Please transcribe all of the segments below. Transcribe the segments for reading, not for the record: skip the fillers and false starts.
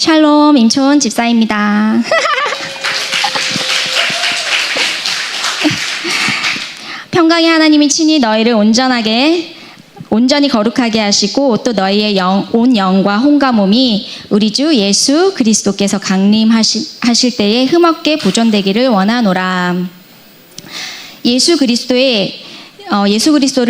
샬롬 임초은 집사입니다. 평강의 하나님이 친히 너희를 온전히 거룩하게 하시고 또 너희의 온 영과 혼과 몸이 우리 주 예수 그리스도께서 강림하실 때에 흠없게 보존되기를 원하노라. 예수 그리스도를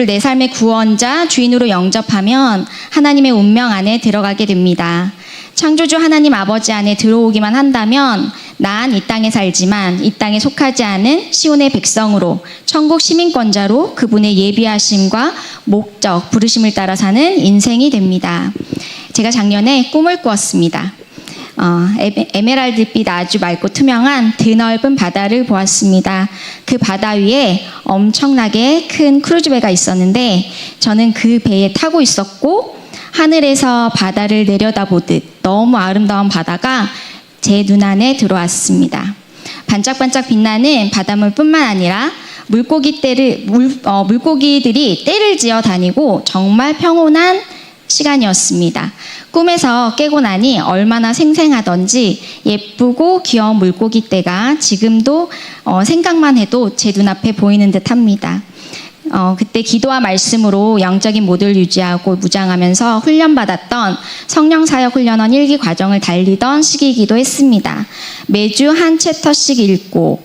내 삶의 구원자, 주인으로 영접하면 하나님의 운명 안에 들어가게 됩니다. 창조주 하나님 아버지 안에 들어오기만 한다면 난 이 땅에 살지만 이 땅에 속하지 않은 시온의 백성으로 천국 시민권자로 그분의 예비하심과 목적, 부르심을 따라 사는 인생이 됩니다. 제가 작년에 꿈을 꾸었습니다. 에메랄드빛 아주 맑고 투명한 드넓은 바다를 보았습니다. 그 바다 위에 엄청나게 큰 크루즈배가 있었는데 저는 그 배에 타고 있었고 하늘에서 바다를 내려다보듯 너무 아름다운 바다가 제 눈안에 들어왔습니다. 반짝반짝 빛나는 바닷물뿐만 아니라 물고기들이 떼를 지어 다니고 정말 평온한 시간이었습니다. 꿈에서 깨고 나니 얼마나 생생하던지 예쁘고 귀여운 물고기 떼가 지금도 생각만 해도 제 눈앞에 보이는 듯합니다. 그때 기도와 말씀으로 영적인 모드를 유지하고 무장하면서 훈련받았던 성령사역 훈련원 1기 과정을 달리던 시기이기도 했습니다. 매주 한 챕터씩 읽고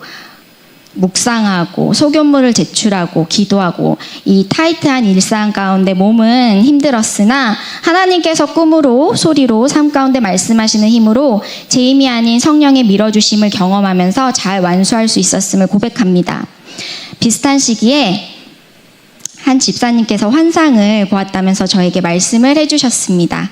묵상하고 소견물을 제출하고 기도하고 이 타이트한 일상 가운데 몸은 힘들었으나 하나님께서 꿈으로 소리로 삶 가운데 말씀하시는 힘으로 제 힘이 아닌 성령의 밀어주심을 경험하면서 잘 완수할 수 있었음을 고백합니다. 비슷한 시기에 한 집사님께서 환상을 보았다면서 저에게 말씀을 해주셨습니다.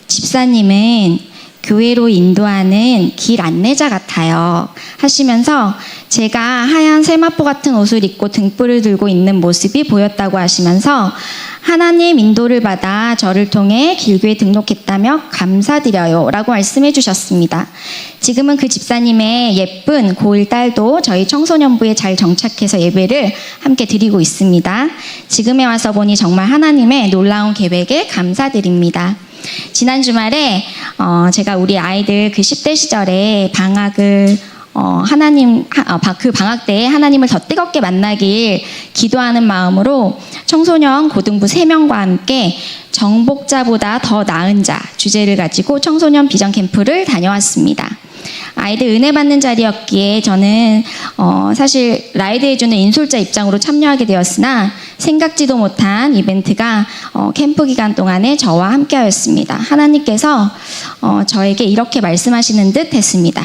집사님은 교회로 인도하는 길 안내자 같아요 하시면서 제가 하얀 세마포 같은 옷을 입고 등불을 들고 있는 모습이 보였다고 하시면서 하나님 인도를 받아 저를 통해 길교에 등록했다며 감사드려요 라고 말씀해 주셨습니다. 지금은 그 집사님의 예쁜 고1 딸도 저희 청소년부에 잘 정착해서 예배를 함께 드리고 있습니다. 지금에 와서 보니 정말 하나님의 놀라운 계획에 감사드립니다. 지난 주말에 제가 우리 아이들 그 10대 시절에 방학을 그 방학 때에 하나님을 더 뜨겁게 만나길 기도하는 마음으로 청소년 고등부 3명과 함께 정복자보다 더 나은 자 주제를 가지고 청소년 비전 캠프를 다녀왔습니다. 아이들 은혜 받는 자리였기에 저는 사실 라이드 해주는 인솔자 입장으로 참여하게 되었으나 생각지도 못한 이벤트가 캠프 기간 동안에 저와 함께 하였습니다. 하나님께서 저에게 이렇게 말씀하시는 듯 했습니다.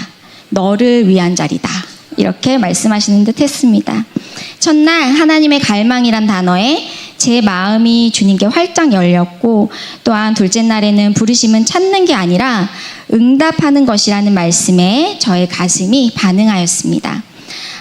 너를 위한 자리다. 이렇게 말씀하시는 듯 했습니다. 첫날 하나님의 갈망이란 단어에 제 마음이 주님께 활짝 열렸고 또한 둘째 날에는 부르심은 찾는 게 아니라 응답하는 것이라는 말씀에 저의 가슴이 반응하였습니다.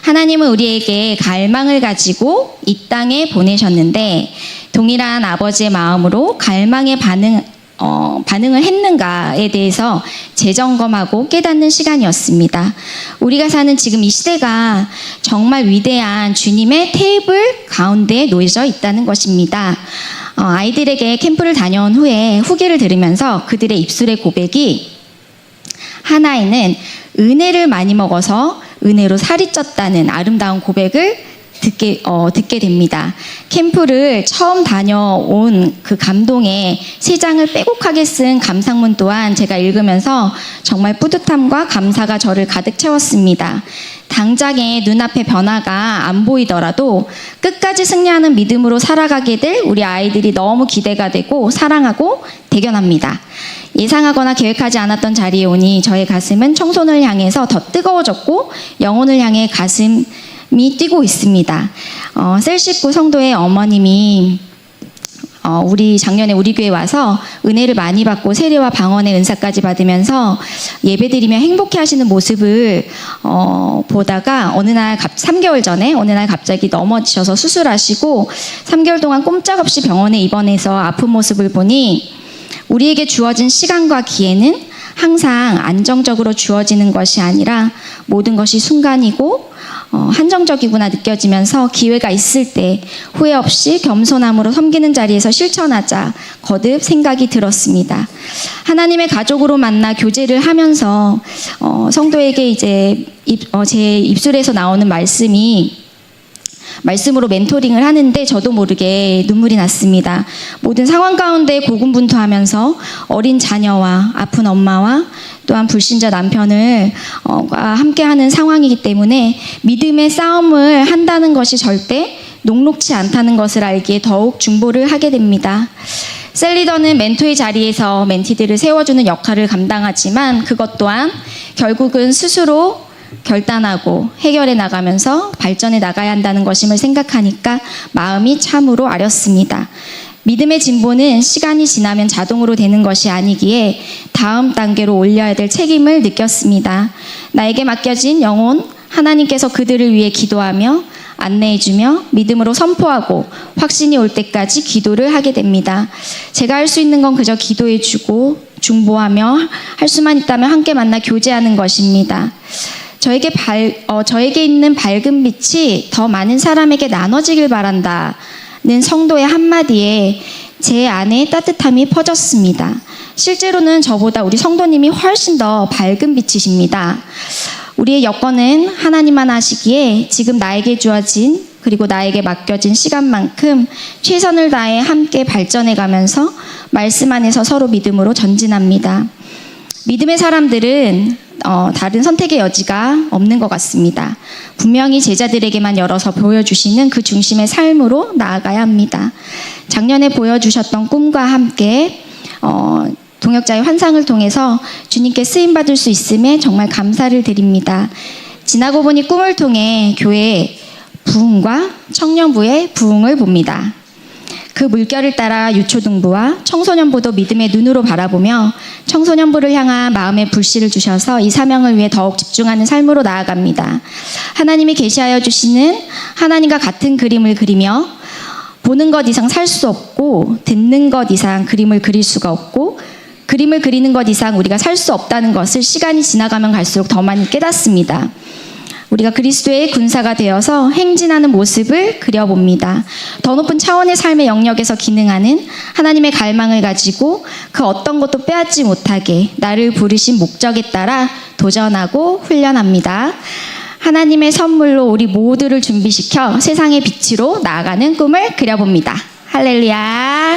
하나님은 우리에게 갈망을 가지고 이 땅에 보내셨는데 동일한 아버지의 마음으로 갈망에 반응을 했는가에 대해서 재점검하고 깨닫는 시간이었습니다. 우리가 사는 지금 이 시대가 정말 위대한 주님의 테이블 가운데에 놓여져 있다는 것입니다. 아이들에게 캠프를 다녀온 후에 후기를 들으면서 그들의 입술의 고백이 하나에는 은혜를 많이 먹어서 은혜로 살이 쪘다는 아름다운 고백을 듣게 됩니다. 캠프를 처음 다녀온 그 감동에 3장을 빼곡하게 쓴 감상문 또한 제가 읽으면서 정말 뿌듯함과 감사가 저를 가득 채웠습니다. 당장의 눈앞의 변화가 안 보이더라도 끝까지 승리하는 믿음으로 살아가게 될 우리 아이들이 너무 기대가 되고 사랑하고 대견합니다. 예상하거나 계획하지 않았던 자리에 오니 저의 가슴은 청소년을 향해서 더 뜨거워졌고 영혼을 향해 가슴이 뛰고 있습니다. 셀19 성도의 어머님이 작년에 우리 교회 와서 은혜를 많이 받고 세례와 방언의 은사까지 받으면서 예배드리며 행복해 하시는 모습을 보다가 3개월 전에 어느 날 갑자기 넘어지셔서 수술하시고 3개월 동안 꼼짝없이 병원에 입원해서 아픈 모습을 보니 우리에게 주어진 시간과 기회는 항상 안정적으로 주어지는 것이 아니라 모든 것이 순간이고 한정적이구나 느껴지면서 기회가 있을 때 후회 없이 겸손함으로 섬기는 자리에서 실천하자 거듭 생각이 들었습니다. 하나님의 가족으로 만나 교제를 하면서 성도에게 이제 제 입술에서 나오는 말씀으로 멘토링을 하는데 저도 모르게 눈물이 났습니다. 모든 상황 가운데 고군분투하면서 어린 자녀와 아픈 엄마와 또한 불신자 남편을 함께하는 상황이기 때문에 믿음의 싸움을 한다는 것이 절대 녹록지 않다는 것을 알기에 더욱 중보를 하게 됩니다. 셀리더는 멘토의 자리에서 멘티들을 세워주는 역할을 감당하지만 그것 또한 결국은 스스로 결단하고 해결해 나가면서 발전해 나가야 한다는 것임을 생각하니까 마음이 참으로 아렸습니다. 믿음의 진보는 시간이 지나면 자동으로 되는 것이 아니기에 다음 단계로 올려야 될 책임을 느꼈습니다. 나에게 맡겨진 영혼, 하나님께서 그들을 위해 기도하며 안내해주며 믿음으로 선포하고 확신이 올 때까지 기도를 하게 됩니다. 제가 할 수 있는 건 그저 기도해주고 중보하며 할 수만 있다면 함께 만나 교제하는 것입니다. 저에게 있는 밝은 빛이 더 많은 사람에게 나눠지길 바란다는 성도의 한마디에 제 안에 따뜻함이 퍼졌습니다. 실제로는 저보다 우리 성도님이 훨씬 더 밝은 빛이십니다. 우리의 여건은 하나님만 하시기에 지금 나에게 주어진 그리고 나에게 맡겨진 시간만큼 최선을 다해 함께 발전해 가면서 말씀 안에서 서로 믿음으로 전진합니다. 믿음의 사람들은 다른 선택의 여지가 없는 것 같습니다. 분명히 제자들에게만 열어서 보여주시는 그 중심의 삶으로 나아가야 합니다. 작년에 보여주셨던 꿈과 함께 동역자의 환상을 통해서 주님께 쓰임받을 수 있음에 정말 감사를 드립니다. 지나고 보니 꿈을 통해 교회의 부흥과 청년부의 부흥을 봅니다. 그 물결을 따라 유초등부와 청소년부도 믿음의 눈으로 바라보며 청소년부를 향한 마음의 불씨를 주셔서 이 사명을 위해 더욱 집중하는 삶으로 나아갑니다. 하나님이 계시하여 주시는 하나님과 같은 그림을 그리며 보는 것 이상 살 수 없고 듣는 것 이상 그림을 그릴 수가 없고 그림을 그리는 것 이상 우리가 살 수 없다는 것을 시간이 지나가면 갈수록 더 많이 깨닫습니다. 우리가 그리스도의 군사가 되어서 행진하는 모습을 그려봅니다. 더 높은 차원의 삶의 영역에서 기능하는 하나님의 갈망을 가지고 그 어떤 것도 빼앗지 못하게 나를 부르신 목적에 따라 도전하고 훈련합니다. 하나님의 선물로 우리 모두를 준비시켜 세상의 빛으로 나아가는 꿈을 그려봅니다. 할렐루야.